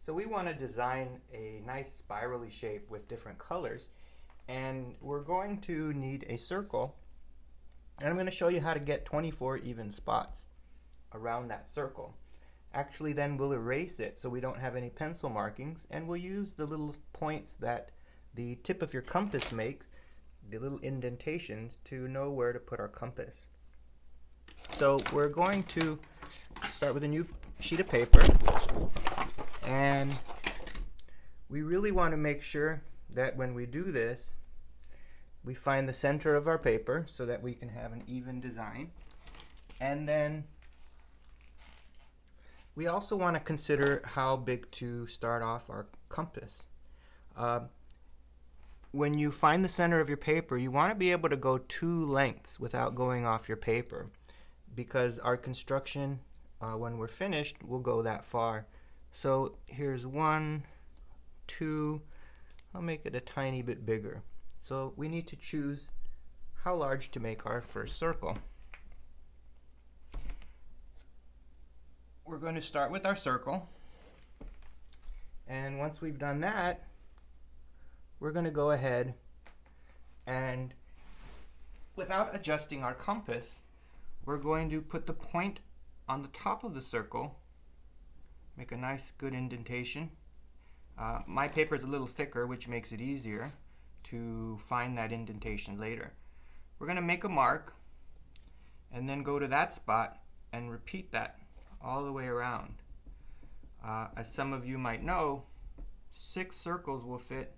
So we want to design a nice spirally shape with different colors, and we're going to need a circle, and I'm going to show you how to get 24 even spots around that circle. Actually, then we'll erase it so we don't have any pencil markings, and we'll use the little points that the tip of your compass makes, the little indentations, to know where to put our compass. So we're going to start with a new sheet of paper, and we really want to make sure that when we do this, we find the center of our paper so that we can have an even design. And then we also want to consider how big to start off our compass. When you find the center of your paper, you want to be able to go 2 lengths without going off your paper, because our construction, when we're finished, will go that far. So here's 1, 2, I'll make it a tiny bit bigger. So we need to choose how large to make our first circle. We're going to start with our circle, and once we've done that, we're going to go ahead and, without adjusting our compass, we're going to put the point on the top of the circle, make a nice good indentation. My paper is a little thicker, which makes it easier to find that indentation later. We're going to make a mark and then go to that spot and repeat that all the way around. As some of you might know, 6 circles will fit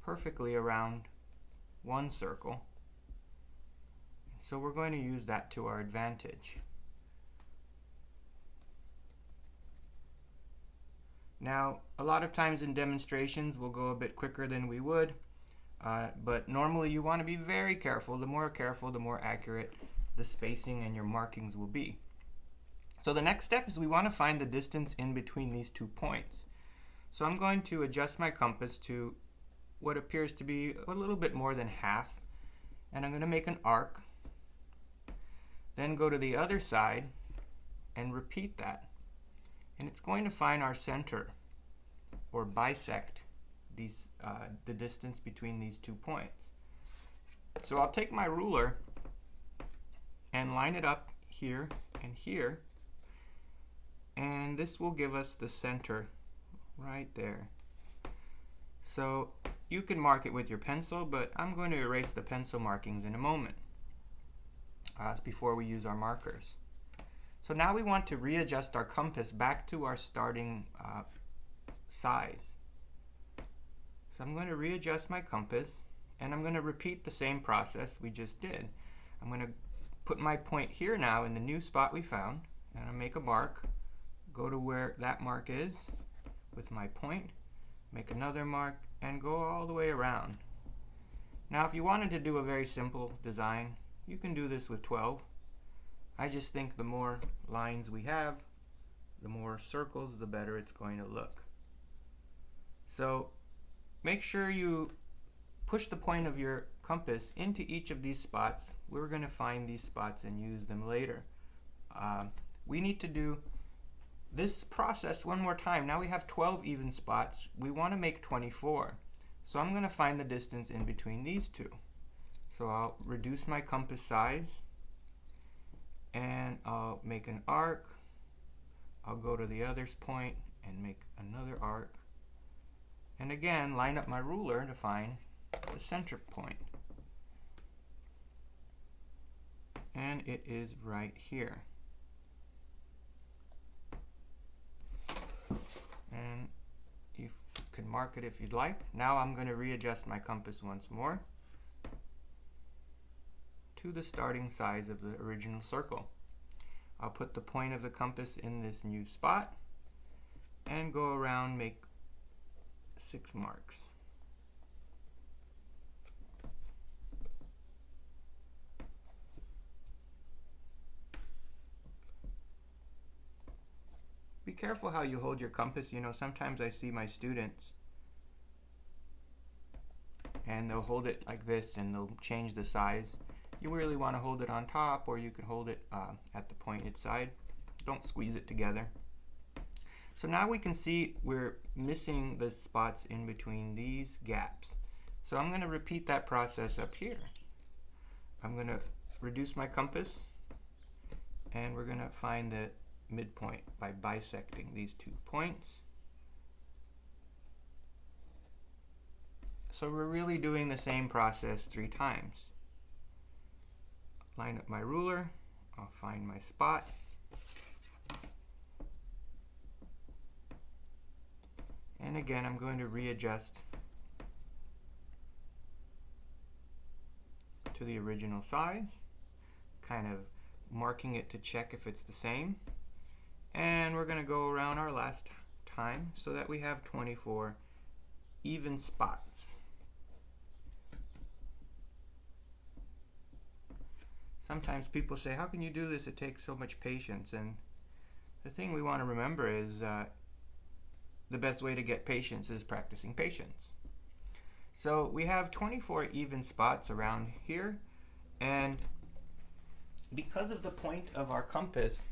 perfectly around 1 circle. So we're going to use that to our advantage. Now, a lot of times in demonstrations we'll go a bit quicker than we would, but normally you want to be very careful. The more careful, the more accurate the spacing and your markings will be. So the next step is we want to find the distance in between these 2 points. So I'm going to adjust my compass to what appears to be a little bit more than half, and I'm going to make an arc, then go to the other side and repeat that. And it's going to find our center, or bisect these, the distance between these 2 points. So I'll take my ruler and line it up here and here, and this will give us the center right there. So you can mark it with your pencil, but I'm going to erase the pencil markings in a moment before we use our markers. So now we want to readjust our compass back to our starting size. So I'm going to readjust my compass, and I'm going to repeat the same process we just did. I'm going to put my point here now in the new spot we found, and I'll make a mark, go to where that mark is with my point, make another mark, and go all the way around. Now if you wanted to do a very simple design, you can do this with 12. I just think the more lines we have, the more circles, the better it's going to look. So make sure you push the point of your compass into each of these spots. We're going to find these spots and use them later. We need to do this process one more time. Now we have 12 even spots. We want to make 24. So I'm going to find the distance in between these 2. So I'll reduce my compass size, and I'll make an arc. I'll go to the other point and make another arc. And again, line up my ruler to find the center point. And it is right here. And you can mark it if you'd like. Now I'm going to readjust my compass once more to the starting size of the original circle. I'll put the point of the compass in this new spot and go around, make 6 marks. Be careful how you hold your compass. You know, sometimes I see my students and they'll hold it like this and they'll change the size. You really want to hold it on top, or you can hold it at the pointed side. Don't squeeze it together. So now we can see we're missing the spots in between these gaps. So I'm going to repeat that process up here. I'm going to reduce my compass, and we're going to find the midpoint by bisecting these 2 points. So we're really doing the same process 3 times. Line up my ruler, I'll find my spot, and again I'm going to readjust to the original size, kind of marking it to check if it's the same, and we're going to go around our last time so that we have 24 even spots. Sometimes people say, how can you do this? It takes so much patience. And the thing we want to remember is the best way to get patience is practicing patience. So we have 24 even spots around here, and because of the point of our compass,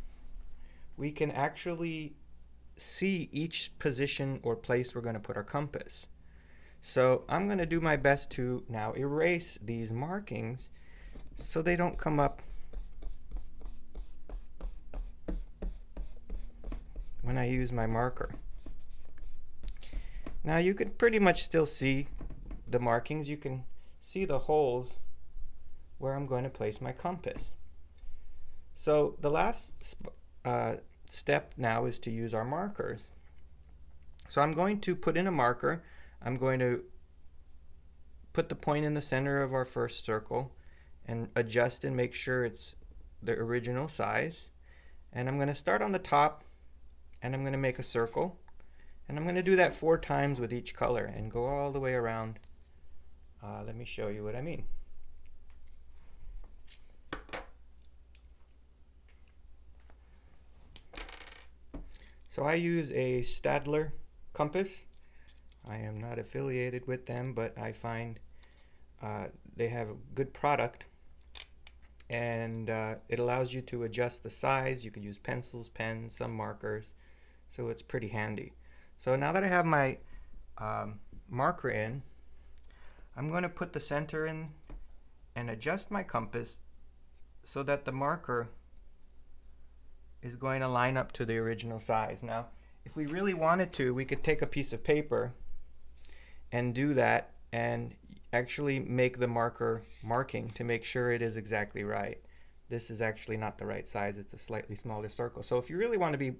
we can actually see each position or place we're going to put our compass. So I'm going to do my best to now erase these markings so they don't come up when I use my marker. Now you can pretty much still see the markings. You can see the holes where I'm going to place my compass. So the last step now is to use our markers. So I'm going to put in a marker. I'm going to put the point in the center of our first circle and adjust and make sure it's the original size. And I'm going to start on the top, and I'm going to make a circle, and I'm going to do that 4 times with each color and go all the way around. Let me show you what I mean. So I use a Stadler compass. I am not affiliated with them, but I find they have a good product, and it allows you to adjust the size. You could use pencils, pens, some markers, so it's pretty handy. So now that I have my marker in, I'm going to put the center in and adjust my compass so that the marker is going to line up to the original size. Now, if we really wanted to, we could take a piece of paper and do that and actually make the marker marking to make sure it is exactly right. This is actually not the right size. It's a slightly smaller circle. So if you really want to be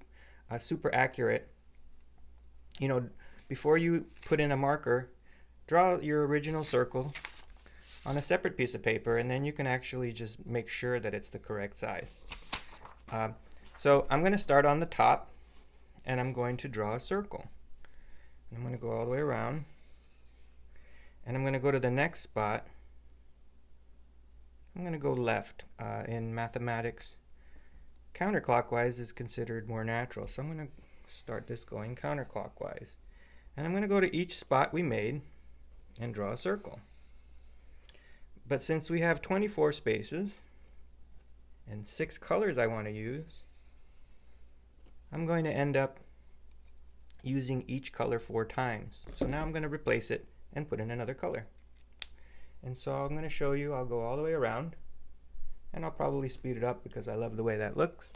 super accurate, you know, before you put in a marker, draw your original circle on a separate piece of paper, and then you can actually just make sure that it's the correct size. So I'm going to start on the top, and I'm going to draw a circle. I'm going to go all the way around, and I'm going to go to the next spot. I'm going to go left. In mathematics, counterclockwise is considered more natural, so I'm going to start this going counterclockwise. And I'm going to go to each spot we made and draw a circle. But since we have 24 spaces and 6 colors I want to use, I'm going to end up using each color 4 times. So now I'm going to replace it and put in another color. And so I'm going to show you, I'll go all the way around, and I'll probably speed it up because I love the way that looks.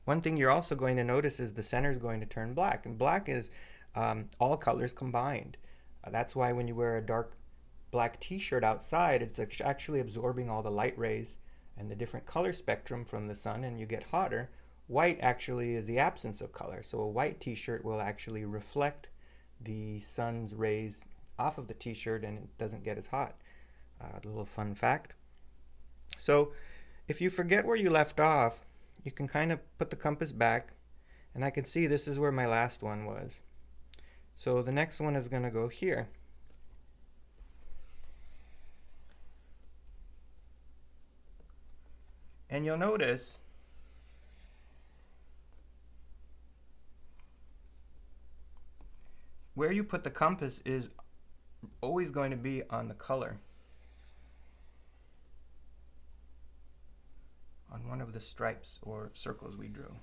One thing you're also going to notice is the center is going to turn black, and black is all colors combined. That's why when you wear a dark black t-shirt outside, it's actually absorbing all the light rays and the different color spectrum from the sun, and you get hotter. White actually is the absence of color, so a white t-shirt will actually reflect the sun's rays off of the t-shirt, and it doesn't get as hot. A little fun fact. So if you forget where you left off, you can kind of put the compass back, and I can see this is where my last one was. So the next one is going to go here. And you'll notice where you put the compass is always going to be on the color, on one of the stripes or circles we drew.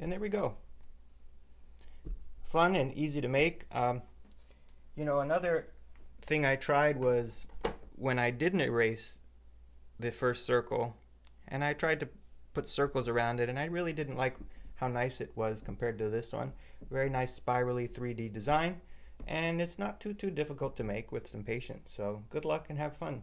And there we go. Fun and easy to make. Another thing I tried was when I didn't erase the first circle, and I tried to put circles around it, and I really didn't like how nice it was compared to this one. Very nice spirally 3D design, and it's not too difficult to make with some patience. So good luck and have fun.